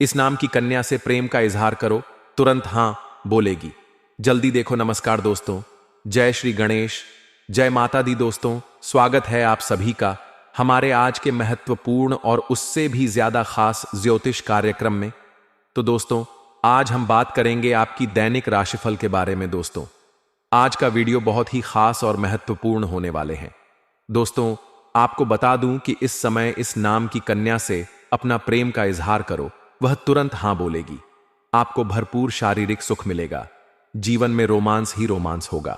इस नाम की कन्या से प्रेम का इजहार करो, तुरंत हां बोलेगी। जल्दी देखो। नमस्कार दोस्तों, जय श्री गणेश, जय माता दी। दोस्तों, स्वागत है आप सभी का हमारे आज के महत्वपूर्ण और उससे भी ज्यादा खास ज्योतिष कार्यक्रम में। तो दोस्तों, आज हम बात करेंगे आपकी दैनिक राशिफल के बारे में। दोस्तों, आज का वीडियो बहुत ही खास और महत्वपूर्ण होने वाले हैं। दोस्तों, आपको बता दूं कि इस समय इस नाम की कन्या से अपना प्रेम का इजहार करो, वह तुरंत हां बोलेगी। आपको भरपूर शारीरिक सुख मिलेगा, जीवन में रोमांस ही रोमांस होगा,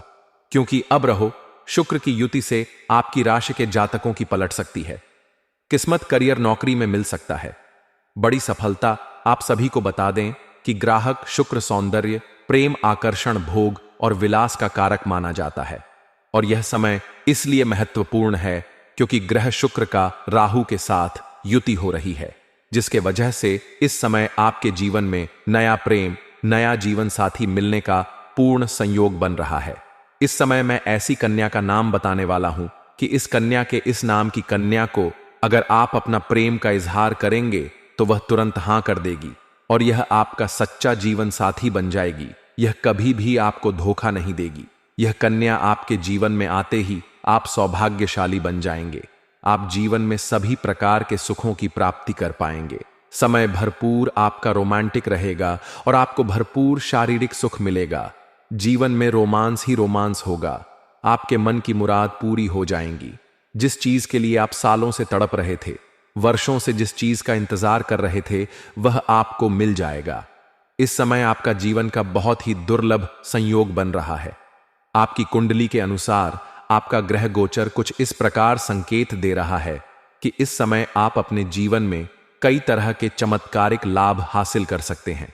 क्योंकि अब रहो शुक्र की युति से आपकी राशि के जातकों की पलट सकती है। किस्मत, करियर, नौकरी में मिल सकता है बड़ी सफलता। आप सभी को बता दें कि ग्राहक शुक्र सौंदर्य, प्रेम, आकर्षण, भोग और विलास का कारक माना जाता है। और यह समय इसलिए महत्वपूर्ण है क्योंकि ग्रह शुक्र का राहु के साथ युति हो रही है, जिसके वजह से इस समय आपके जीवन में नया प्रेम, नया जीवन साथी मिलने का पूर्ण संयोग बन रहा है। इस समय मैं ऐसी कन्या का नाम बताने वाला हूं कि इस कन्या के इस नाम की कन्या को अगर आप अपना प्रेम का इजहार करेंगे तो वह तुरंत हां कर देगी और यह आपका सच्चा जीवन साथी बन जाएगी। यह कभी भी आपको धोखा नहीं देगी। यह कन्या आपके जीवन में आते ही आप सौभाग्यशाली बन जाएंगे। आप जीवन में सभी प्रकार के सुखों की प्राप्ति कर पाएंगे। समय भरपूर आपका रोमांटिक रहेगा और आपको भरपूर शारीरिक सुख मिलेगा। जीवन में रोमांस ही रोमांस होगा। आपके मन की मुराद पूरी हो जाएंगी। जिस चीज के लिए आप सालों से तड़प रहे थे, वर्षों से जिस चीज का इंतजार कर रहे थे, वह आपको मिल जाएगा। इस समय आपका जीवन का बहुत ही दुर्लभ संयोग बन रहा है। आपकी कुंडली के अनुसार आपका ग्रह गोचर कुछ इस प्रकार संकेत दे रहा है कि इस समय आप अपने जीवन में कई तरह के चमत्कारिक लाभ हासिल कर सकते हैं,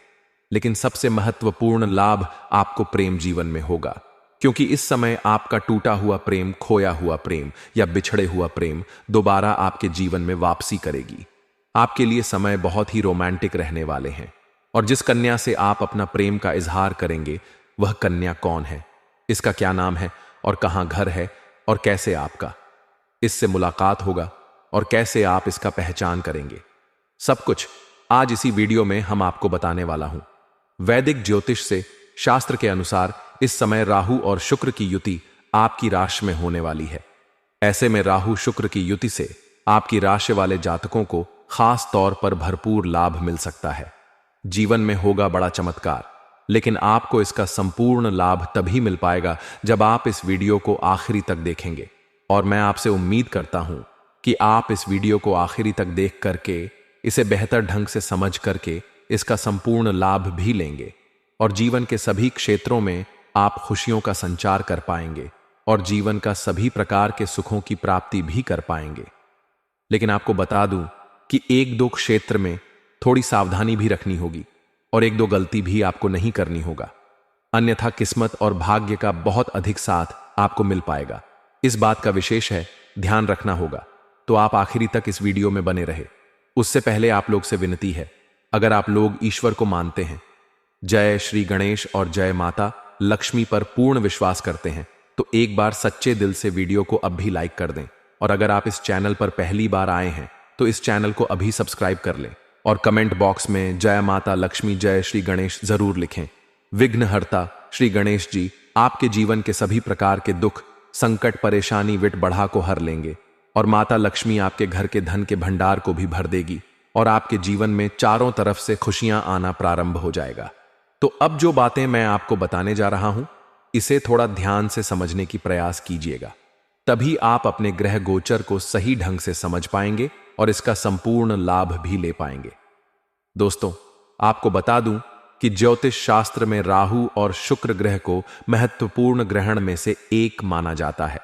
लेकिन सबसे महत्वपूर्ण लाभ आपको प्रेम जीवन में होगा, क्योंकि इस समय आपका टूटा हुआ प्रेम, खोया हुआ प्रेम या बिछड़े हुआ प्रेम दोबारा आपके जीवन में वापसी करेगी। आपके लिए समय बहुत ही रोमांटिक रहने वाले हैं। और जिस कन्या से आप अपना प्रेम का इजहार करेंगे, वह कन्या कौन है, इसका क्या नाम है और कहां घर है और कैसे आपका इससे मुलाकात होगा और कैसे आप इसका पहचान करेंगे, सब कुछ आज इसी वीडियो में हम आपको बताने वाला हूं। वैदिक ज्योतिष से शास्त्र के अनुसार इस समय राहु और शुक्र की युति आपकी राशि में होने वाली है। ऐसे में राहु शुक्र की युति से आपकी राशि वाले जातकों को खास तौर पर भरपूर लाभ मिल सकता है। जीवन में होगा बड़ा चमत्कार, लेकिन आपको इसका संपूर्ण लाभ तभी मिल पाएगा जब आप इस वीडियो को आखिरी तक देखेंगे। और मैं आपसे उम्मीद करता हूं कि आप इस वीडियो को आखिरी तक देख करके, इसे बेहतर ढंग से समझ करके इसका संपूर्ण लाभ भी लेंगे और जीवन के सभी क्षेत्रों में आप खुशियों का संचार कर पाएंगे और जीवन का सभी प्रकार के सुखों की प्राप्ति भी कर पाएंगे। लेकिन आपको बता दूं कि एक दो क्षेत्र में थोड़ी सावधानी भी रखनी होगी और एक दो गलती भी आपको नहीं करनी होगा, अन्यथा किस्मत और भाग्य का बहुत अधिक साथ आपको मिल पाएगा। इस बात का विशेष है ध्यान रखना होगा, तो आप आखिरी तक इस वीडियो में बने रहे। उससे पहले आप लोग से विनती है, अगर आप लोग ईश्वर को मानते हैं, जय श्री गणेश और जय माता लक्ष्मी पर पूर्ण विश्वास करते हैं, तो एक बार सच्चे दिल से वीडियो को अब भी लाइक कर दें। और अगर आप इस चैनल पर पहली बार आए हैं तो इस चैनल को अभी सब्सक्राइब कर लें और कमेंट बॉक्स में जय माता लक्ष्मी, जय श्री गणेश जरूर लिखें। विघ्नहर्ता श्री गणेश जी आपके जीवन के सभी प्रकार के दुख, संकट, परेशानी, विट बढ़ा को हर लेंगे और माता लक्ष्मी आपके घर के धन के भंडार को भी भर देगी और आपके जीवन में चारों तरफ से खुशियां आना प्रारंभ हो जाएगा। तो अब जो बातें मैं आपको बताने जा रहा हूं, इसे थोड़ा ध्यान से समझने की प्रयास कीजिएगा, तभी आप अपने ग्रह गोचर को सही ढंग से समझ पाएंगे और इसका संपूर्ण लाभ भी ले पाएंगे। दोस्तों, आपको बता दूं कि ज्योतिष शास्त्र में राहु और शुक्र ग्रह को महत्वपूर्ण ग्रहण में से एक माना जाता है।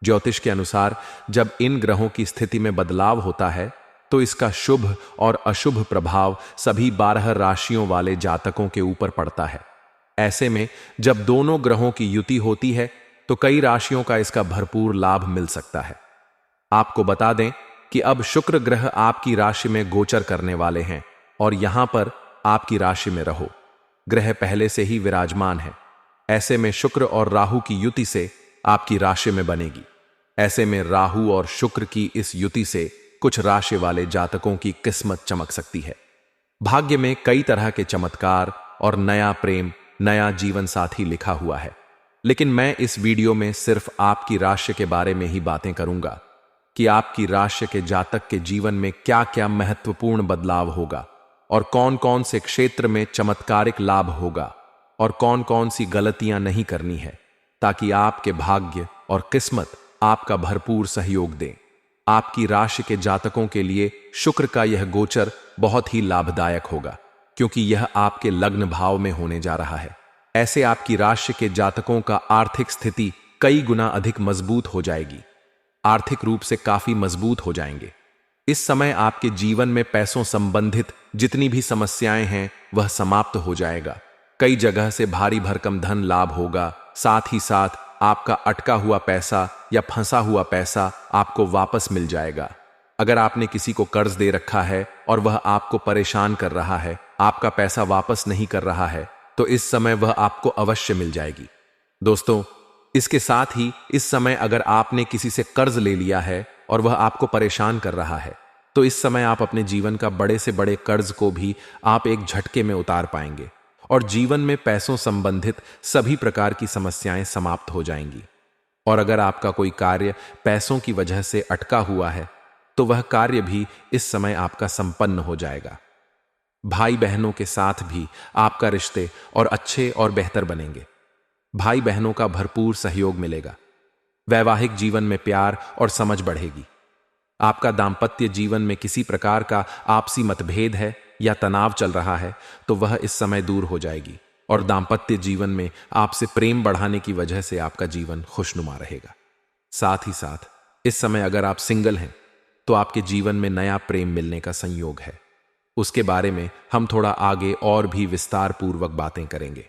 ज्योतिष के अनुसार जब इन ग्रहों की स्थिति में बदलाव होता है तो इसका शुभ और अशुभ प्रभाव सभी 12 राशियों वाले जातकों के ऊपर पड़ता है। ऐसे में जब दोनों ग्रहों की युति होती है तो कई राशियों का इसका भरपूर लाभ मिल सकता है। आपको बता दें कि अब शुक्र ग्रह आपकी राशि में गोचर करने वाले हैं और यहां पर आपकी राशि में रहो ग्रह पहले से ही विराजमान है। ऐसे में शुक्र और राहु की युति से आपकी राशि में बनेगी। ऐसे में राहु और शुक्र की इस युति से कुछ राशि वाले जातकों की किस्मत चमक सकती है। भाग्य में कई तरह के चमत्कार और नया प्रेम, नया जीवन साथी लिखा हुआ है, लेकिन मैं इस वीडियो में सिर्फ आपकी राशि के बारे में ही बातें करूंगा कि आपकी राशि के जातक के जीवन में क्या क्या महत्वपूर्ण बदलाव होगा और कौन कौन से क्षेत्र में चमत्कारिक लाभ होगा और कौन कौन सी गलतियां नहीं करनी है, ताकि आपके भाग्य और किस्मत आपका भरपूर सहयोग दें। आपकी राशि के जातकों के लिए शुक्र का यह गोचर बहुत ही लाभदायक होगा, क्योंकि यह आपके लग्न भाव में होने जा रहा है। ऐसे आपकी राशि के जातकों का आर्थिक स्थिति कई गुना अधिक मजबूत हो जाएगी, आर्थिक रूप से काफी मजबूत हो जाएंगे। इस समय आपके जीवन में पैसों संबंधित जितनी भी समस्याएं हैं वह समाप्त हो जाएगा। कई जगह से भारी भरकम धन लाभ होगा, साथ ही साथ आपका अटका हुआ पैसा या फंसा हुआ पैसा आपको वापस मिल जाएगा। अगर आपने किसी को कर्ज दे रखा है और वह आपको परेशान कर रहा है, आपका पैसा वापस नहीं कर रहा है, तो इस समय वह आपको अवश्य मिल जाएगी। दोस्तों, इसके साथ ही इस समय अगर आपने किसी से कर्ज ले लिया है और वह आपको परेशान कर रहा है, तो इस समय आप अपने जीवन का बड़े से बड़े कर्ज को भी आप एक झटके में उतार पाएंगे और जीवन में पैसों संबंधित सभी प्रकार की समस्याएं समाप्त हो जाएंगी। और अगर आपका कोई कार्य पैसों की वजह से अटका हुआ है, तो वह कार्य भी इस समय आपका संपन्न हो जाएगा। भाई बहनों के साथ भी आपका रिश्ते और अच्छे और बेहतर बनेंगे। भाई बहनों का भरपूर सहयोग मिलेगा। वैवाहिक जीवन में प्यार और समझ बढ़ेगी। आपका दांपत्य जीवन में किसी प्रकार का आपसी मतभेद है या तनाव चल रहा है, तो वह इस समय दूर हो जाएगी और दांपत्य जीवन में आपसे प्रेम बढ़ाने की वजह से आपका जीवन खुशनुमा रहेगा। साथ ही साथ इस समय अगर आप सिंगल हैं, तो आपके जीवन में नया प्रेम मिलने का संयोग है। उसके बारे में हम थोड़ा आगे और भी विस्तार पूर्वक बातें करेंगे,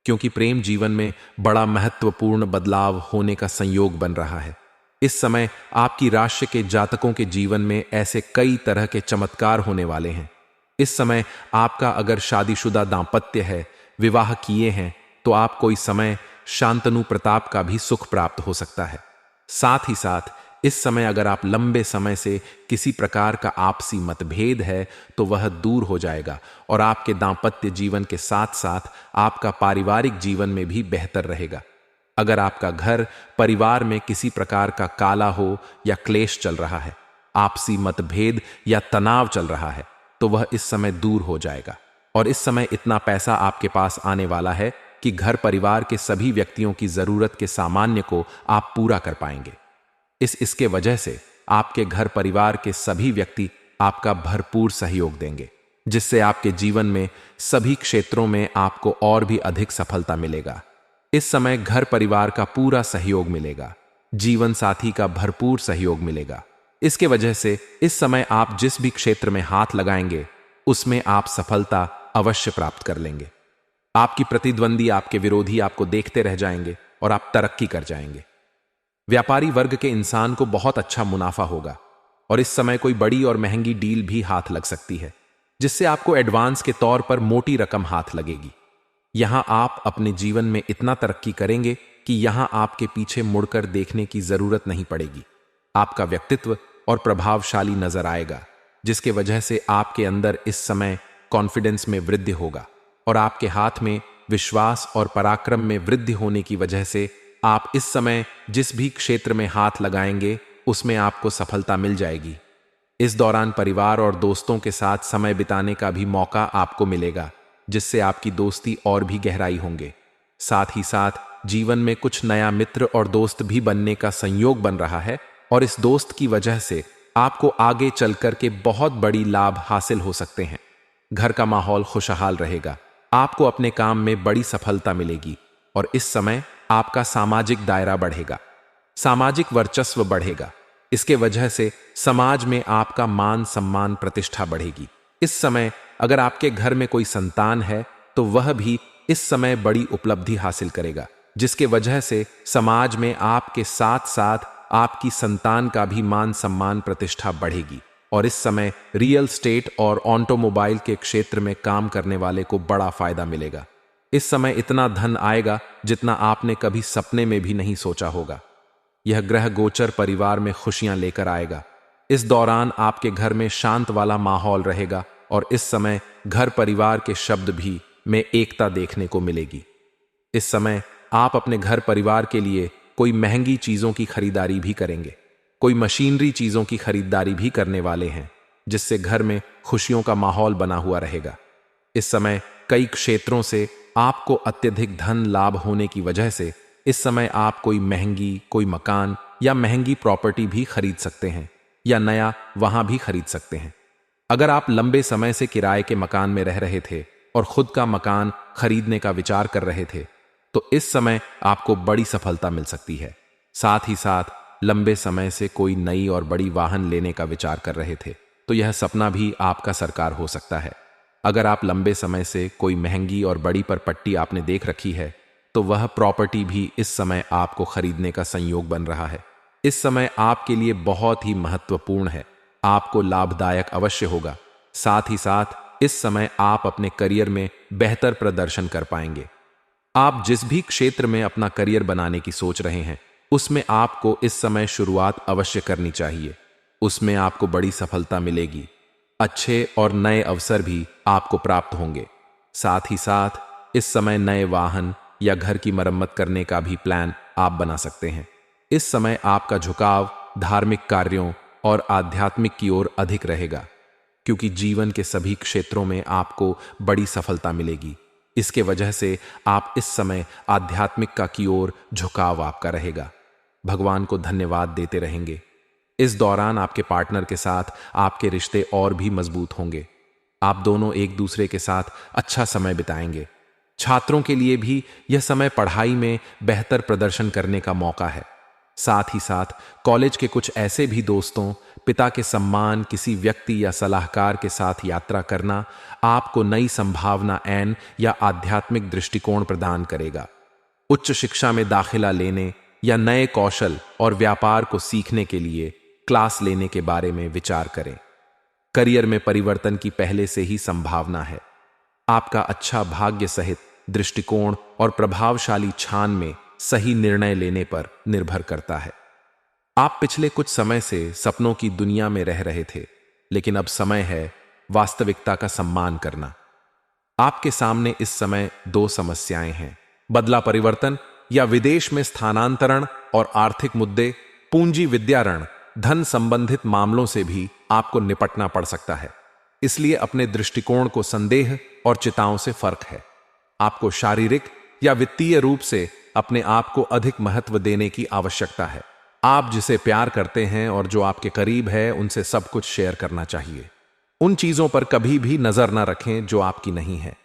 क्योंकि प्रेम जीवन में बड़ा महत्वपूर्ण बदलाव होने का संयोग बन रहा है। इस समय आपकी राशि के जातकों के जीवन में ऐसे कई तरह के चमत्कार होने वाले हैं। इस समय आपका अगर शादीशुदा दांपत्य है, विवाह किए हैं, तो आप कोई समय शांतनु प्रताप का भी सुख प्राप्त हो सकता है। साथ ही साथ इस समय अगर आप लंबे समय से किसी प्रकार का आपसी मतभेद है, तो वह दूर हो जाएगा और आपके दांपत्य जीवन के साथ साथ आपका पारिवारिक जीवन में भी बेहतर रहेगा। अगर आपका घर परिवार में किसी प्रकार का काला हो या क्लेश चल रहा है, आपसी मतभेद या तनाव चल रहा है, तो वह इस समय दूर हो जाएगा। और इस समय इतना पैसा आपके पास आने वाला है कि घर परिवार के सभी व्यक्तियों की जरूरत के सामान्य को आप पूरा कर पाएंगे। इसके वजह से आपके घर परिवार के सभी व्यक्ति आपका भरपूर सहयोग देंगे, जिससे आपके जीवन में सभी क्षेत्रों में आपको और भी अधिक सफलता मिलेगा। इस समय घर परिवार का पूरा सहयोग मिलेगा, जीवन साथी का भरपूर सहयोग मिलेगा। इसके वजह से इस समय आप जिस भी क्षेत्र में हाथ लगाएंगे, उसमें आप सफलता अवश्य प्राप्त कर लेंगे। आपकी प्रतिद्वंदी, आपके विरोधी आपको देखते रह जाएंगे और आप तरक्की कर जाएंगे। व्यापारी वर्ग के इंसान को बहुत अच्छा मुनाफा होगा और इस समय कोई बड़ी और महंगी डील भी हाथ लग सकती है, जिससे आपको एडवांस के तौर पर मोटी रकम हाथ लगेगी। यहां आप अपने जीवन में इतना तरक्की करेंगे कि यहां आपके पीछे मुड़कर देखने की जरूरत नहीं पड़ेगी। आपका व्यक्तित्व और प्रभावशाली नजर आएगा, जिसके वजह से आपके अंदर इस समय कॉन्फिडेंस में वृद्धि होगा और आपके हाथ में विश्वास और पराक्रम में वृद्धि होने की वजह से आप इस समय जिस भी क्षेत्र में हाथ लगाएंगे, उसमें आपको सफलता मिल जाएगी। इस दौरान परिवार और दोस्तों के साथ समय बिताने का भी मौका आपको मिलेगा, जिससे आपकी दोस्ती और भी गहराई होंगे। साथ ही साथ जीवन में कुछ नया मित्र और दोस्त भी बनने का संयोग बन रहा है और इस दोस्त की वजह से आपको आगे चलकर के बहुत बड़ी लाभ हासिल हो सकते हैं। घर का माहौल खुशहाल रहेगा, आपको अपने काम में बड़ी सफलता मिलेगी और इस समय आपका सामाजिक दायरा बढ़ेगा, सामाजिक वर्चस्व बढ़ेगा। इसके वजह से समाज में आपका मान सम्मान प्रतिष्ठा बढ़ेगी। इस समय अगर आपके घर में कोई संतान है, तो वह भी इस समय बड़ी उपलब्धि हासिल करेगा, जिसके वजह से समाज में आपके साथ साथ आपकी संतान का भी मान सम्मान प्रतिष्ठा बढ़ेगी। और इस समय रियल स्टेट और ऑटोमोबाइल के क्षेत्र में काम करने वाले को बड़ा फायदा मिलेगा। इस समय इतना धन आएगा जितना आपने कभी सपने में भी नहीं सोचा होगा। यह ग्रह गोचर परिवार में खुशियां लेकर आएगा। इस दौरान आपके घर में शांत वाला माहौल रहेगा और इस समय घर परिवार के शब्द भी में एकता देखने को मिलेगी। इस समय आप अपने घर परिवार के लिए कोई महंगी चीजों की खरीदारी भी करेंगे, कोई मशीनरी चीजों की खरीदारी भी करने वाले हैं, जिससे घर में खुशियों का माहौल बना हुआ रहेगा। इस समय कई क्षेत्रों से आपको अत्यधिक धन लाभ होने की वजह से इस समय आप कोई मकान या महंगी प्रॉपर्टी भी खरीद सकते हैं या नया वहां भी खरीद सकते हैं। अगर आप लंबे समय से किराए के मकान में रह रहे थे और खुद का मकान खरीदने का विचार कर रहे थे, तो इस समय आपको बड़ी सफलता मिल सकती है। साथ ही साथ लंबे समय से कोई नई और बड़ी वाहन लेने का विचार कर रहे थे, तो यह सपना भी आपका साकार हो सकता है। अगर आप लंबे समय से कोई महंगी और बड़ी पर पट्टी आपने देख रखी है, तो वह प्रॉपर्टी भी इस समय आपको खरीदने का संयोग बन रहा है। इस समय आपके लिए बहुत ही महत्वपूर्ण है, आपको लाभदायक अवश्य होगा। साथ ही साथ इस समय आप अपने करियर में बेहतर प्रदर्शन कर पाएंगे। आप जिस भी क्षेत्र में अपना करियर बनाने की सोच रहे हैं, उसमें आपको इस समय शुरुआत अवश्य करनी चाहिए। उसमें आपको बड़ी सफलता मिलेगी, अच्छे और नए अवसर भी आपको प्राप्त होंगे। साथ ही साथ इस समय नए वाहन या घर की मरम्मत करने का भी प्लान आप बना सकते हैं। इस समय आपका झुकाव धार्मिक कार्यों और आध्यात्मिक की ओर अधिक रहेगा, क्योंकि जीवन के सभी क्षेत्रों में आपको बड़ी सफलता मिलेगी। इसके वजह से आप इस समय आध्यात्मिकता की ओर झुकाव आपका रहेगा। भगवान को धन्यवाद देते रहेंगे। इस दौरान आपके पार्टनर के साथ आपके रिश्ते और भी मजबूत होंगे। आप दोनों एक दूसरे के साथ अच्छा समय बिताएंगे। छात्रों के लिए भी यह समय पढ़ाई में बेहतर प्रदर्शन करने का मौका है। साथ ही साथ कॉलेज के कुछ ऐसे भी दोस्तों, पिता के सम्मान, किसी व्यक्ति या सलाहकार के साथ यात्रा करना आपको नई संभावना एन या आध्यात्मिक दृष्टिकोण प्रदान करेगा। उच्च शिक्षा में दाखिला लेने या नए कौशल और व्यापार को सीखने के लिए क्लास लेने के बारे में विचार करें। करियर में परिवर्तन की पहले से ही संभावना है। आपका अच्छा भाग्य सहित दृष्टिकोण और प्रभावशाली छान में सही निर्णय लेने पर निर्भर करता है। आप पिछले कुछ समय से सपनों की दुनिया में रह रहे थे, लेकिन अब समय है वास्तविकता का सम्मान करना। आपके सामने इस समय दो समस्याएं हैं: बदला परिवर्तन या विदेश में स्थानांतरण और आर्थिक मुद्दे, पूंजी विद्यारण, धन संबंधित मामलों से भी आपको निपटना पड़ सकता है। इसलिए अपने दृष्टिकोण को संदेह और चिताओं से फर्क है। आपको शारीरिक या वित्तीय रूप से अपने आप को अधिक महत्व देने की आवश्यकता है। आप जिसे प्यार करते हैं और जो आपके करीब है, उनसे सब कुछ शेयर करना चाहिए। उन चीजों पर कभी भी नजर न रखें जो आपकी नहीं है।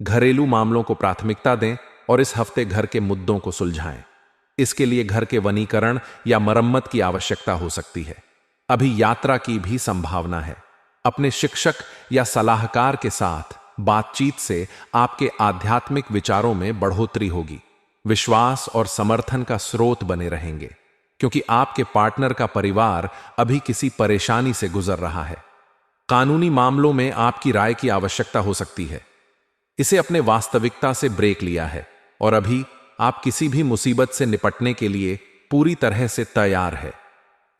घरेलू मामलों को प्राथमिकता दें और इस हफ्ते घर के मुद्दों को सुलझाएं। इसके लिए घर के वनीकरण या मरम्मत की आवश्यकता हो सकती है। अभी यात्रा की भी संभावना है। अपने शिक्षक या सलाहकार के साथ बातचीत से आपके आध्यात्मिक विचारों में बढ़ोतरी होगी। विश्वास और समर्थन का स्रोत बने रहेंगे, क्योंकि आपके पार्टनर का परिवार अभी किसी परेशानी से गुजर रहा है। कानूनी मामलों में आपकी राय की आवश्यकता हो सकती है। इसे अपने वास्तविकता से ब्रेक लिया है और अभी आप किसी भी मुसीबत से निपटने के लिए पूरी तरह से तैयार है।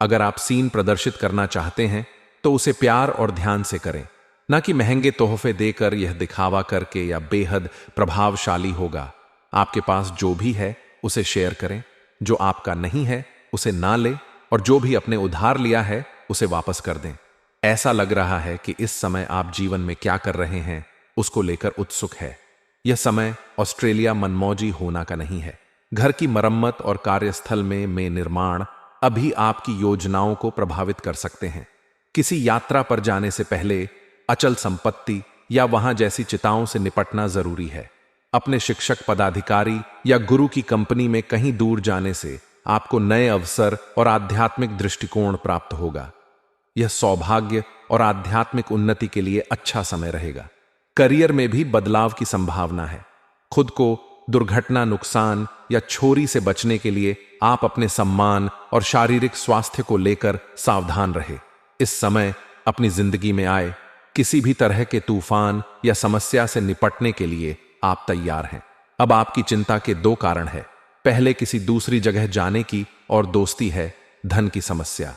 अगर आप सीन प्रदर्शित करना चाहते हैं तो उसे प्यार और ध्यान से करें, न कि महंगे तोहफे देकर, यह दिखावा करके या बेहद प्रभावशाली होगा। आपके पास जो भी है उसे शेयर करें, जो आपका नहीं है उसे ना ले और जो भी अपने उधार लिया है उसे वापस कर दें। ऐसा लग रहा है कि इस समय आप जीवन में क्या कर रहे हैं उसको लेकर उत्सुक है। यह समय ऑस्ट्रेलिया मनमौजी होना का नहीं है। घर की मरम्मत और कार्यस्थल में निर्माण अभी आपकी योजनाओं को प्रभावित कर सकते हैं। किसी यात्रा पर जाने से पहले अचल संपत्ति या वहां जैसी चिताओं से निपटना जरूरी है। अपने शिक्षक, पदाधिकारी या गुरु की कंपनी में कहीं दूर जाने से आपको नए अवसर और आध्यात्मिक दृष्टिकोण प्राप्त होगा। यह सौभाग्य और आध्यात्मिक उन्नति के लिए अच्छा समय रहेगा। करियर में भी बदलाव की संभावना है। खुद को दुर्घटना, नुकसान या चोरी से बचने के लिए आप अपने सम्मान और शारीरिक स्वास्थ्य को लेकर सावधान रहे। इस समय अपनी जिंदगी में आए किसी भी तरह के तूफान या समस्या से निपटने के लिए आप तैयार हैं। अब आपकी चिंता के दो कारण हैं। पहले किसी दूसरी जगह जाने की और दोस्ती है धन की समस्या।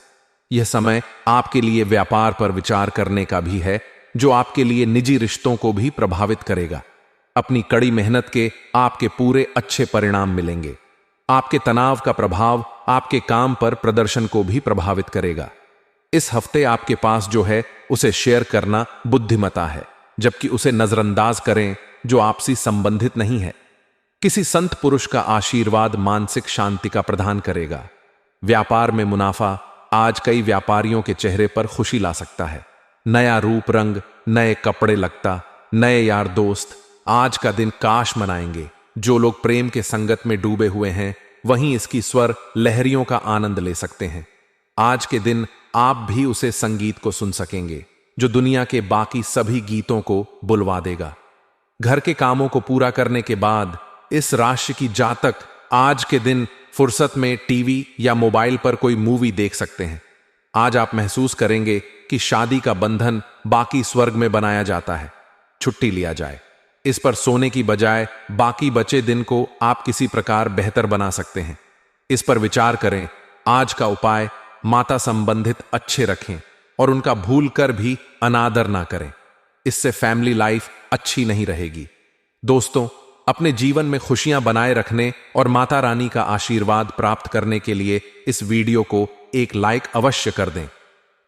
यह समय आपके लिए व्यापार पर विचार करने का भी है जो आपके लिए निजी रिश्तों को भी प्रभावित करेगा। अपनी कड़ी मेहनत के आपके पूरे अच्छे परिणाम मिलेंगे। आपके तनाव का प्रभाव आपके काम पर प्रदर्शन को भी प्रभावित करेगा। इस हफ्ते आपके पास जो है उसे शेयर करना बुद्धिमता है, जबकि उसे नजरअंदाज करें जो आपसी संबंधित नहीं है। किसी संत पुरुष का आशीर्वाद मानसिक शांति का प्रदान करेगा। व्यापार में मुनाफा आज कई व्यापारियों के चेहरे पर खुशी ला सकता है। नया रूप रंग, नए कपड़े लगता, नए यार दोस्त, आज का दिन काश मनाएंगे। जो लोग प्रेम के संगत में डूबे हुए हैं वहीं इसकी स्वर लहरियों का आनंद ले सकते हैं। आज के दिन आप भी उसे संगीत को सुन सकेंगे जो दुनिया के बाकी सभी गीतों को बुलवा देगा। घर के कामों को पूरा करने के बाद इस राशि की जातक आज के दिन फुर्सत में टीवी या मोबाइल पर कोई मूवी देख सकते हैं। आज आप महसूस करेंगे कि शादी का बंधन बाकी स्वर्ग में बनाया जाता है। छुट्टी लिया जाए। इस पर सोने की बजाय बाकी बचे दिन को आप किसी प्रकार बेहतर बना सकते हैं। इस पर विचार करें। आज का उपाय माता संबंधित अच्छे रखें और उनका भूल कर भी अनादर ना करें। इससे फैमिली लाइफ अच्छी नहीं रहेगी। दोस्तों, अपने जीवन में खुशियां बनाए रखने और माता रानी का आशीर्वाद प्राप्त करने के लिए इस वीडियो को एक लाइक अवश्य कर दें।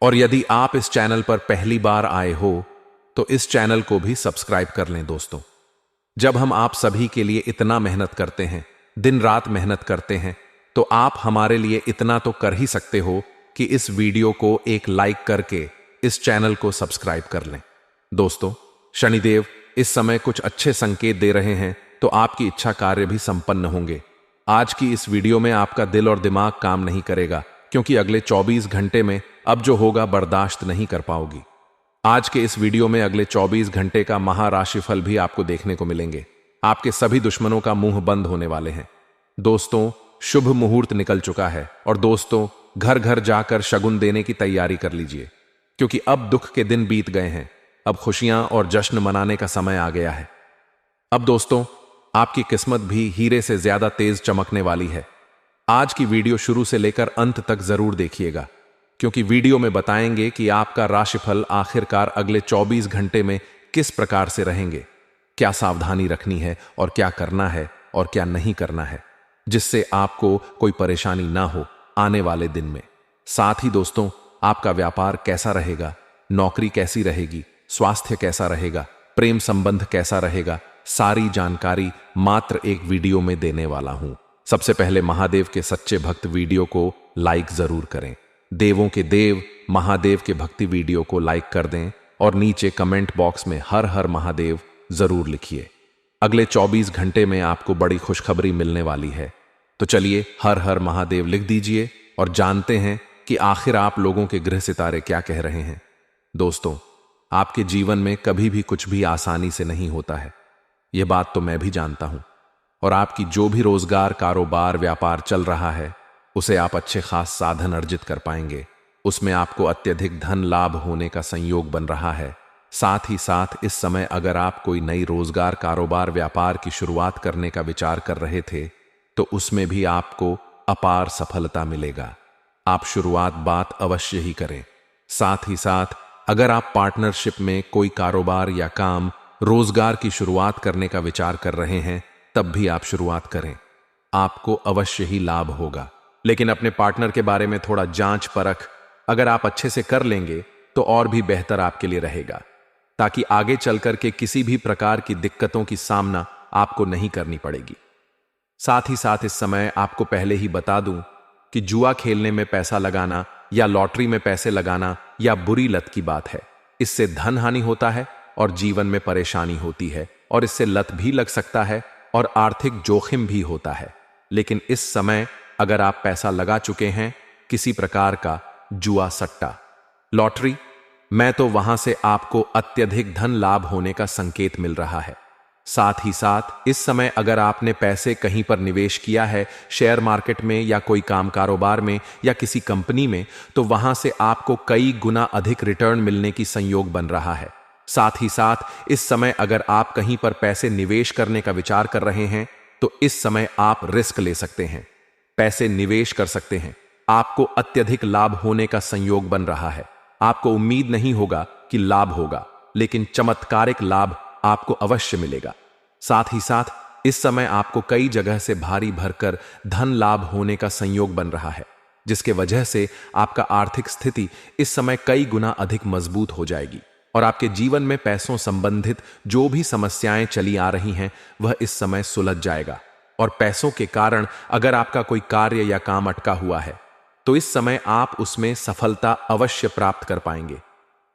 और यदि आप इस चैनल पर पहली बार आए हो तो इस चैनल को भी सब्सक्राइब कर लें। दोस्तों, जब हम आप सभी के लिए इतना मेहनत करते हैं, दिन रात मेहनत करते हैं, तो आप हमारे लिए इतना तो कर ही सकते हो कि इस वीडियो को एक लाइक करके इस चैनल को सब्सक्राइब कर लें। दोस्तों, शनिदेव इस समय कुछ अच्छे संकेत दे रहे हैं, तो आपकी इच्छा कार्य भी संपन्न होंगे। आज की इस वीडियो में आपका दिल और दिमाग काम नहीं करेगा, क्योंकि अगले 24 घंटे में अब जो होगा बर्दाश्त नहीं कर पाओगी। आज के इस वीडियो में अगले 24 घंटे का महाराशिफल भी आपको देखने को मिलेंगे। आपके सभी दुश्मनों का मुंह बंद होने वाले हैं। दोस्तों, शुभ मुहूर्त निकल चुका है और दोस्तों, घर घर जाकर शगुन देने की तैयारी कर लीजिए, क्योंकि अब दुख के दिन बीत गए हैं। अब खुशियां और जश्न मनाने का समय आ गया है। अब दोस्तों, आपकी किस्मत भी हीरे से ज्यादा तेज चमकने वाली है। आज की वीडियो शुरू से लेकर अंत तक जरूर देखिएगा, क्योंकि वीडियो में बताएंगे कि आपका राशिफल आखिरकार अगले 24 घंटे में किस प्रकार से रहेंगे, क्या सावधानी रखनी है और क्या करना है और क्या नहीं करना है, जिससे आपको कोई परेशानी ना हो आने वाले दिन में। साथ ही दोस्तों, आपका व्यापार कैसा रहेगा, नौकरी कैसी रहेगी, स्वास्थ्य कैसा रहेगा, प्रेम संबंध कैसा रहेगा, सारी जानकारी मात्र एक वीडियो में देने वाला हूं। सबसे पहले महादेव के सच्चे भक्त वीडियो को लाइक जरूर करें। देवों के देव महादेव के भक्ति वीडियो को लाइक कर दें और नीचे कमेंट बॉक्स में हर हर महादेव जरूर लिखिए। अगले 24 घंटे में आपको बड़ी खुशखबरी मिलने वाली है, तो चलिए हर हर महादेव लिख दीजिए और जानते हैं कि आखिर आप लोगों के ग्रह सितारे क्या कह रहे हैं। दोस्तों, आपके जीवन में कभी भी कुछ भी आसानी से नहीं होता है, यह बात तो मैं भी जानता हूं। और आपकी जो भी रोजगार, कारोबार, व्यापार चल रहा है, उसे आप अच्छे खास साधन अर्जित कर पाएंगे। उसमें आपको अत्यधिक धन लाभ होने का संयोग बन रहा है। साथ ही साथ इस समय अगर आप कोई नई रोजगार, कारोबार, व्यापार की शुरुआत करने का विचार कर रहे थे, तो उसमें भी आपको अपार सफलता मिलेगा। आप शुरुआत बात अवश्य ही करें। साथ ही साथ अगर आप पार्टनरशिप में कोई कारोबार या काम, रोजगार की शुरुआत करने का विचार कर रहे हैं, तब भी आप शुरुआत करें। आपको अवश्य ही लाभ होगा। लेकिन अपने पार्टनर के बारे में थोड़ा जांच परख अगर आप अच्छे से कर लेंगे तो और भी बेहतर आपके लिए रहेगा, ताकि आगे चलकर के किसी भी प्रकार की दिक्कतों की सामना आपको नहीं करनी पड़ेगी। साथ ही साथ इस समय आपको पहले ही बता दूं कि जुआ खेलने में पैसा लगाना या लॉटरी में पैसे लगाना या बुरी लत की बात है। इससे धन हानि होता है और जीवन में परेशानी होती है, और इससे लत भी लग सकता है और आर्थिक जोखिम भी होता है। लेकिन इस समय अगर आप पैसा लगा चुके हैं किसी प्रकार का जुआ, सट्टा, लॉटरी में, तो वहां से आपको अत्यधिक धन लाभ होने का संकेत मिल रहा है। साथ ही साथ इस समय अगर आपने पैसे कहीं पर निवेश किया है, शेयर मार्केट में या कोई काम कारोबार में या किसी कंपनी में, तो वहां से आपको कई गुना अधिक रिटर्न मिलने की संयोग बन रहा है। साथ ही साथ इस समय अगर आप कहीं पर पैसे निवेश करने का विचार कर रहे हैं, तो इस समय आप रिस्क ले सकते हैं, पैसे निवेश कर सकते हैं। आपको अत्यधिक लाभ होने का संयोग बन रहा है। आपको उम्मीद नहीं होगा कि लाभ होगा, लेकिन चमत्कारिक लाभ आपको अवश्य मिलेगा। साथ ही साथ इस समय आपको कई जगह से भारी भरकर धन लाभ होने का संयोग बन रहा है, जिसके वजह से आपका आर्थिक स्थिति इस समय कई गुना अधिक मजबूत हो जाएगी और आपके जीवन में पैसों संबंधित जो भी समस्याएं चली आ रही हैं वह इस समय सुलझ जाएगा। और पैसों के कारण अगर आपका कोई कार्य या काम अटका हुआ है तो इस समय आप उसमें सफलता अवश्य प्राप्त कर पाएंगे।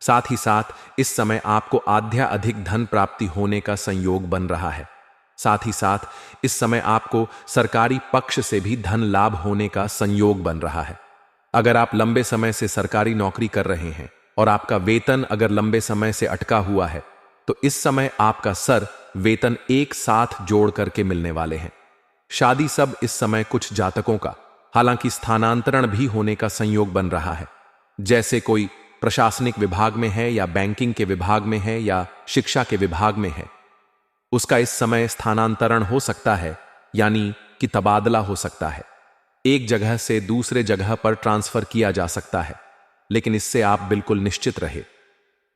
साथ ही साथ इस समय आपको आध्या अधिक धन प्राप्ति होने का संयोग बन रहा है। साथ ही साथ इस समय आपको सरकारी पक्ष से भी धन लाभ होने का संयोग बन रहा है। अगर आप लंबे समय से सरकारी नौकरी कर रहे हैं और आपका वेतन अगर लंबे समय से अटका हुआ है तो इस समय आपका सर वेतन एक साथ जोड़ करके मिलने वाले हैं। शादी सब इस समय कुछ जातकों का, हालांकि स्थानांतरण भी होने का संयोग बन रहा है। जैसे कोई प्रशासनिक विभाग में है या बैंकिंग के विभाग में है या शिक्षा के विभाग में है, उसका इस समय स्थानांतरण हो सकता है, यानी कि तबादला हो सकता है। एक जगह से दूसरे जगह पर ट्रांसफर किया जा सकता है, लेकिन इससे आप बिल्कुल निश्चित रहे।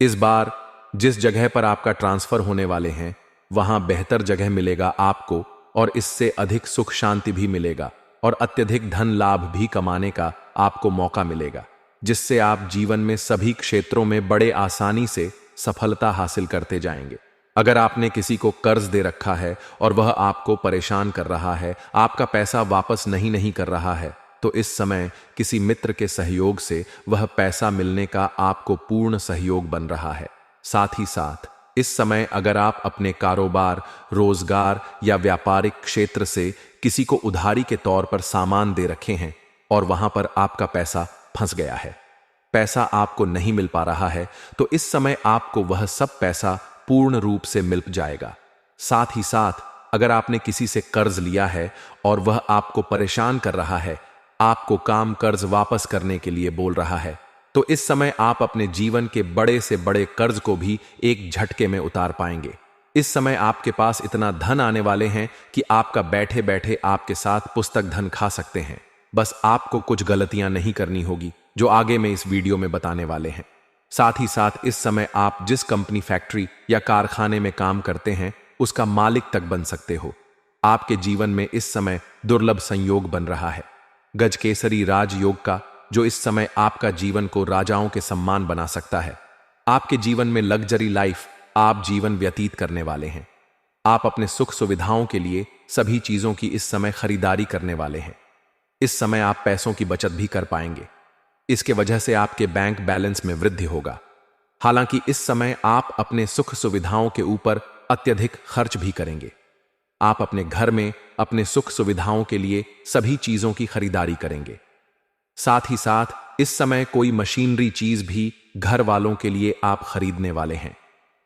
इस बार जिस जगह पर आपका ट्रांसफर होने वाले हैं वहां बेहतर जगह मिलेगा आपको और इससे अधिक सुख शांति भी मिलेगा और अत्यधिक धन लाभ भी कमाने का आपको मौका मिलेगा, जिससे आप जीवन में सभी क्षेत्रों में बड़े आसानी से सफलता हासिल करते जाएंगे। अगर आपने किसी को कर्ज दे रखा है और वह आपको परेशान कर रहा है, आपका पैसा वापस नहीं कर रहा है, तो इस समय किसी मित्र के सहयोग से वह पैसा मिलने का आपको पूर्ण सहयोग बन रहा है। साथ ही साथ इस समय अगर आप अपने कारोबार, रोजगार या व्यापारिक क्षेत्र से किसी को उधारी के तौर पर सामान दे रखे हैं और वहां पर आपका पैसा फंस गया है, पैसा आपको नहीं मिल पा रहा है, तो इस समय आपको वह सब पैसा पूर्ण रूप से मिल जाएगा। साथ ही साथ अगर आपने किसी से कर्ज लिया है और वह आपको परेशान कर रहा है, आपको काम कर्ज वापस करने के लिए बोल रहा है, तो इस समय आप अपने जीवन के बड़े से बड़े कर्ज को भी एक झटके में उतार पाएंगे। इस समय आपके पास इतना धन आने वाले हैं कि आपका बैठे बैठे आपके साथ पुस्तक धन खा सकते हैं। बस आपको कुछ गलतियां नहीं करनी होगी जो आगे में इस वीडियो में बताने वाले हैं। साथ ही साथ इस समय आप जिस कंपनी, फैक्ट्री या कारखाने में काम करते हैं उसका मालिक तक बन सकते हो। आपके जीवन में इस समय दुर्लभ संयोग बन रहा है गजकेसरी राजयोग का, जो इस समय आपका जीवन को राजाओं के सम्मान बना सकता है। आपके जीवन में लग्जरी लाइफ आप जीवन व्यतीत करने वाले हैं। आप अपने सुख सुविधाओं के लिए सभी चीजों की इस समय खरीदारी करने वाले हैं। इस समय आप पैसों की बचत भी कर पाएंगे। इसके वजह से आपके बैंक बैलेंस में वृद्धि होगा। हालांकि इस समय आप अपने सुख सुविधाओं के ऊपर अत्यधिक खर्च भी करेंगे। आप अपने घर में अपने सुख सुविधाओं के लिए सभी चीजों की खरीदारी करेंगे। साथ ही साथ इस समय कोई मशीनरी चीज भी घर वालों के लिए आप खरीदने वाले हैं,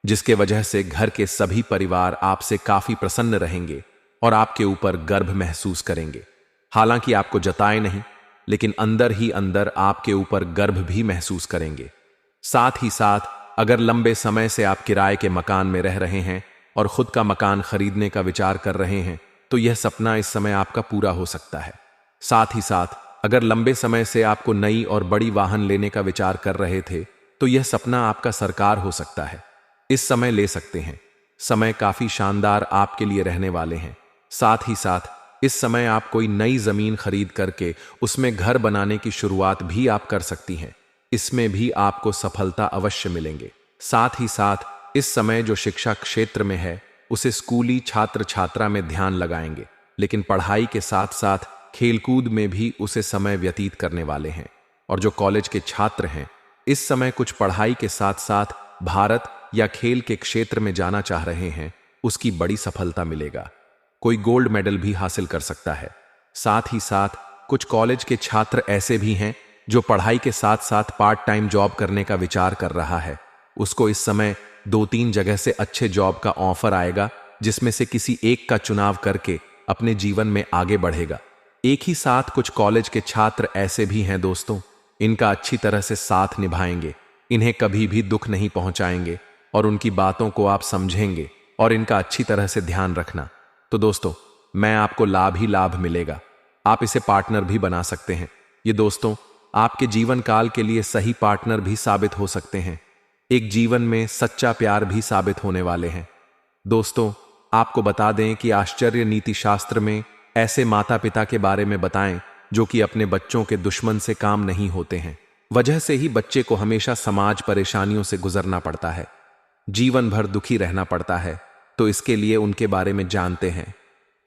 जिसके वजह से घर के सभी परिवार आपसे काफी प्रसन्न रहेंगे और आपके ऊपर गर्व महसूस करेंगे। हालांकि आपको जताए नहीं, लेकिन अंदर ही अंदर आपके ऊपर गर्व भी महसूस करेंगे। साथ ही साथ अगर लंबे समय से आप किराए के मकान में रह रहे हैं और खुद का मकान खरीदने का विचार कर रहे हैं, तो यह सपना इस समय आपका पूरा हो सकता है। साथ ही साथ अगर लंबे समय से आपको नई और बड़ी वाहन लेने का विचार कर रहे थे, तो यह सपना आपका साकार हो सकता है। इस समय ले सकते हैं। समय काफी शानदार आपके लिए रहने वाले हैं। साथ ही साथ इस समय आप कोई नई जमीन खरीद करके उसमें घर बनाने की शुरुआत भी आप कर सकती हैं। इसमें भी आपको सफलता अवश्य मिलेंगे। साथ ही साथ इस समय जो शिक्षा क्षेत्र में है उसे स्कूली छात्र छात्रा में ध्यान लगाएंगे, लेकिन पढ़ाई के साथ साथ खेलकूद में भी उसे समय व्यतीत करने वाले हैं। और जो कॉलेज के छात्र हैं इस समय कुछ पढ़ाई के साथ साथ भारत या खेल के क्षेत्र में जाना चाह रहे हैं, उसकी बड़ी सफलता मिलेगा। कोई गोल्ड मेडल भी हासिल कर सकता है। साथ ही साथ कुछ कॉलेज के छात्र ऐसे भी हैं जो पढ़ाई के साथ साथ पार्ट टाइम जॉब करने का विचार कर रहा है। उसको इस समय 2-3 जगह से अच्छे जॉब का ऑफर आएगा, जिसमें से किसी एक का चुनाव करके अपने जीवन में आगे बढ़ेगा। एक ही साथ कुछ कॉलेज के छात्र ऐसे भी हैं दोस्तों, इनका अच्छी तरह से साथ निभाएंगे, इन्हें कभी भी दुख नहीं पहुंचाएंगे और उनकी बातों को आप समझेंगे और इनका अच्छी तरह से ध्यान रखना। तो दोस्तों, मैं आपको लाभ ही लाभ मिलेगा। आप इसे पार्टनर भी बना सकते हैं। ये दोस्तों आपके जीवन काल के लिए सही पार्टनर भी साबित हो सकते हैं। एक जीवन में सच्चा प्यार भी साबित होने वाले हैं। दोस्तों, आपको बता दें कि आश्चर्य नीति शास्त्र में ऐसे माता पिता के बारे में बताएं जो कि अपने बच्चों के दुश्मन से काम नहीं होते हैं। वजह से ही बच्चे को हमेशा समाज परेशानियों से गुजरना पड़ता है, जीवन भर दुखी रहना पड़ता है। तो इसके लिए उनके बारे में जानते हैं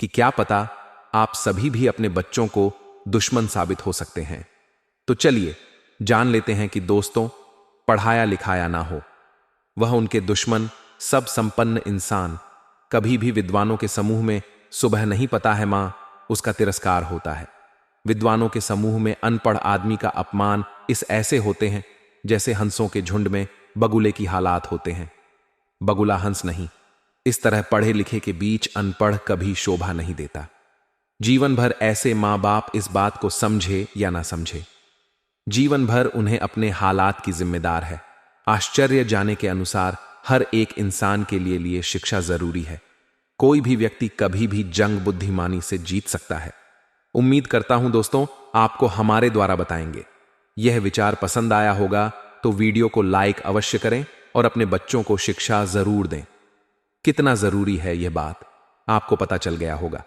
कि क्या पता आप सभी भी अपने बच्चों को दुश्मन साबित हो सकते हैं। तो चलिए जान लेते हैं कि दोस्तों, पढ़ाया लिखाया ना हो वह उनके दुश्मन सब संपन्न इंसान, कभी भी विद्वानों के समूह में सुबह नहीं पता है मां, उसका तिरस्कार होता है। विद्वानों के समूह में अनपढ़ आदमी का अपमान इस ऐसे होते हैं जैसे हंसों के झुंड में बगुले की हालात होते हैं। बगुला हंस नहीं, इस तरह पढ़े लिखे के बीच अनपढ़ कभी शोभा नहीं देता। जीवन भर ऐसे मां बाप इस बात को समझे या ना समझे, जीवन भर उन्हें अपने हालात की जिम्मेदार है। आश्चर्य जाने के अनुसार हर एक इंसान के लिए शिक्षा जरूरी है। कोई भी व्यक्ति कभी भी जंग बुद्धिमानी से जीत सकता है। उम्मीद करता हूं दोस्तों आपको हमारे द्वारा बताएंगे यह विचार पसंद आया होगा तो वीडियो को लाइक अवश्य करें और अपने बच्चों को शिक्षा जरूर दें। कितना जरूरी है यह बात आपको पता चल गया होगा।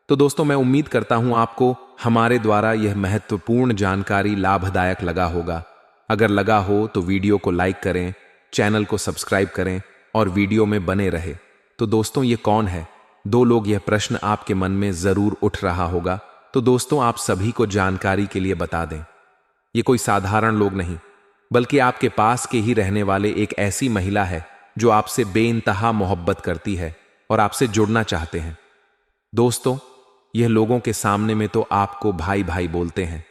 तो दोस्तों, मैं उम्मीद करता हूं आपको हमारे द्वारा यह महत्वपूर्ण जानकारी लाभदायक लगा होगा। अगर लगा हो तो वीडियो को लाइक करें, चैनल को सब्सक्राइब करें और वीडियो में बने रहे। तो दोस्तों, ये कौन है? 2 लोग, यह प्रश्न आपके मन में जरूर उठ रहा होगा। तो दोस्तों, आप सभी को जानकारी के लिए बता दें, ये कोई साधारण लोग नहीं बल्कि आपके पास के ही रहने वाले एक ऐसी महिला है जो आपसे बेइंतहा मोहब्बत करती है और आपसे जुड़ना चाहते हैं। दोस्तों, यह लोगों के सामने में तो आपको भाई भाई बोलते हैं,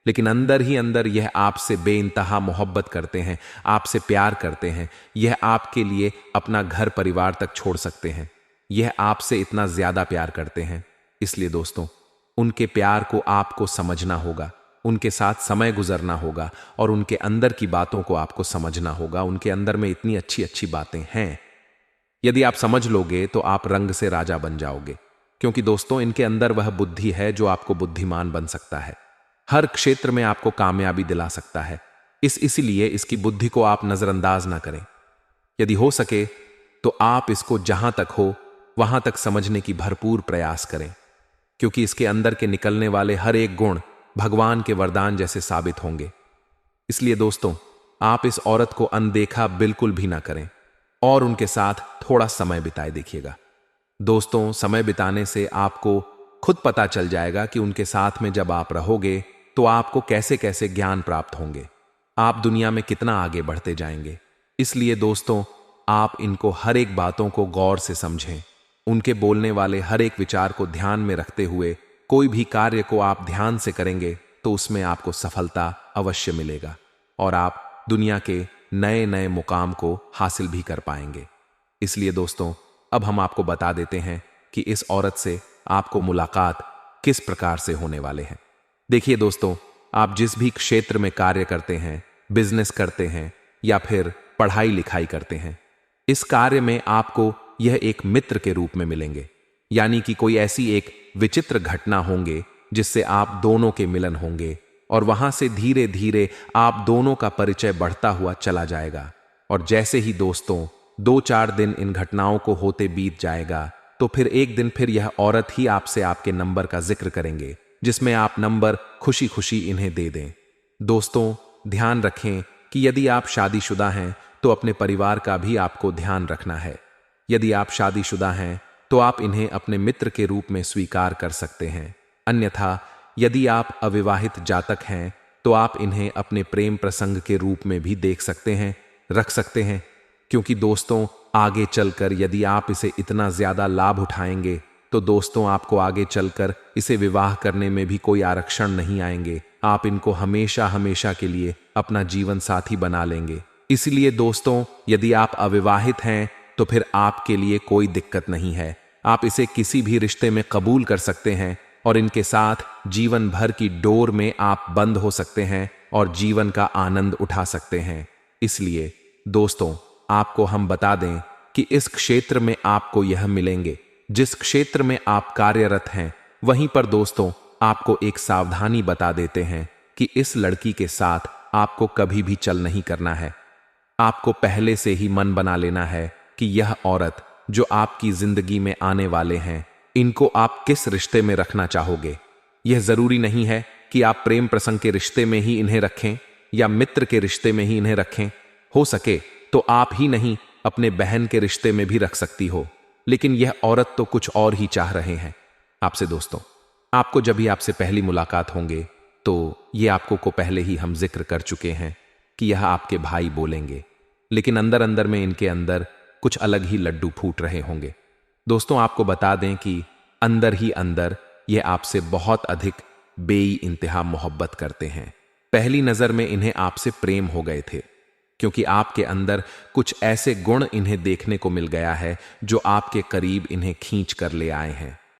लेकिन अंदर ही अंदर यह आपसे बेइंतहा मोहब्बत करते हैं, आपसे प्यार करते हैं। यह आपके लिए अपना घर परिवार तक छोड़ सकते हैं। यह आपसे इतना ज्यादा प्यार करते हैं। इसलिए दोस्तों, उनके प्यार को आपको समझना होगा, उनके साथ समय गुजरना होगा और उनके अंदर की बातों को आपको समझना होगा। उनके अंदर में इतनी अच्छी अच्छी बातें हैं, यदि आप समझ लोगे तो आप रंग से राजा बन जाओगे। क्योंकि दोस्तों, इनके अंदर वह बुद्धि है जो आपको बुद्धिमान बन सकता है, हर क्षेत्र में आपको कामयाबी दिला सकता है। इसलिए इसकी बुद्धि को आप नजरअंदाज ना करें। यदि हो सके तो आप इसको जहां तक हो वहां तक समझने की भरपूर प्रयास करें, क्योंकि इसके अंदर के निकलने वाले हर एक गुण भगवान के वरदान जैसे साबित होंगे। इसलिए दोस्तों, आप इस औरत को अनदेखा बिल्कुल भी ना करें और उनके साथ थोड़ा समय बिताए देखिएगा। दोस्तों, समय बिताने से आपको खुद पता चल जाएगा कि उनके साथ में जब आप रहोगे तो आपको कैसे कैसे ज्ञान प्राप्त होंगे, आप दुनिया में कितना आगे बढ़ते जाएंगे। इसलिए दोस्तों, आप इनको हर एक बातों को गौर से समझें। उनके बोलने वाले हर एक विचार को ध्यान में रखते हुए कोई भी कार्य को आप ध्यान से करेंगे तो उसमें आपको सफलता अवश्य मिलेगा और आप दुनिया के नए नए मुकाम को हासिल भी कर पाएंगे। इसलिए दोस्तों, अब हम आपको बता देते हैं कि इस औरत से आपको मुलाकात किस प्रकार से होने वाले हैं। देखिए दोस्तों, आप जिस भी क्षेत्र में कार्य करते हैं, बिजनेस करते हैं या फिर पढ़ाई लिखाई करते हैं, इस कार्य में आपको यह एक मित्र के रूप में मिलेंगे। यानी कि कोई ऐसी एक विचित्र घटना होंगे जिससे आप दोनों के मिलन होंगे और वहां से धीरे धीरे आप दोनों का परिचय बढ़ता हुआ चला जाएगा। और जैसे ही दोस्तों 2-4 दिन इन घटनाओं को होते बीत जाएगा तो फिर एक दिन फिर यह औरत ही आपसे आपके नंबर का जिक्र करेंगे, जिसमें आप नंबर खुशी खुशी इन्हें दे दें। दोस्तों, ध्यान रखें कि यदि आप शादीशुदा हैं तो अपने परिवार का भी आपको ध्यान रखना है। यदि आप शादीशुदा हैं तो आप इन्हें अपने मित्र के रूप में स्वीकार कर सकते हैं। अन्यथा यदि आप अविवाहित जातक हैं तो आप इन्हें अपने प्रेम प्रसंग के रूप में भी देख सकते हैं, रख सकते हैं। क्योंकि दोस्तों, आगे चलकर यदि आप इसे इतना ज्यादा लाभ उठाएंगे तो दोस्तों, आपको आगे चलकर इसे विवाह करने में भी कोई आरक्षण नहीं आएंगे। आप इनको हमेशा हमेशा के लिए अपना जीवन साथी बना लेंगे। इसलिए दोस्तों, यदि आप अविवाहित हैं तो फिर आपके लिए कोई दिक्कत नहीं है। आप इसे किसी भी रिश्ते में कबूल कर सकते हैं और इनके साथ जीवन भर की डोर में आप बंद हो सकते हैं और जीवन का आनंद उठा सकते हैं। इसलिए दोस्तों, आपको हम बता दें कि इस क्षेत्र में आपको यह मिलेंगे। जिस क्षेत्र में आप कार्यरत हैं वहीं पर दोस्तों, आपको एक सावधानी बता देते हैं कि इस लड़की के साथ आपको कभी भी चल नहीं करना है। आपको पहले से ही मन बना लेना है कि यह औरत जो आपकी जिंदगी में आने वाले हैं, इनको आप किस रिश्ते में रखना चाहोगे। यह जरूरी नहीं है कि आप प्रेम प्रसंग के रिश्ते में ही इन्हें रखें या मित्र के रिश्ते में ही इन्हें रखें। हो सके तो आप ही नहीं, अपने बहन के रिश्ते में भी रख सकती हो। लेकिन यह औरत तो कुछ और ही चाह रहे हैं आपसे। दोस्तों, आपको जब भी आपसे पहली मुलाकात होंगे तो ये आपको को पहले ही हम जिक्र कर चुके हैं कि यह आपके भाई बोलेंगे, लेकिन अंदर अंदर में इनके अंदर कुछ अलग ही लड्डू फूट रहे होंगे। दोस्तों, आपको बता दें कि अंदर ही अंदर ये आपसे बहुत अधिक बेइंतहा मोहब्बत करते हैं। पहली नजर में इन्हें आपसे प्रेम हो गए थे, क्योंकि आपके अंदर कुछ ऐसे गुण इन्हें देखने को मिल गया है जो आपके करीब इन्हें खींच कर ले आए हैं।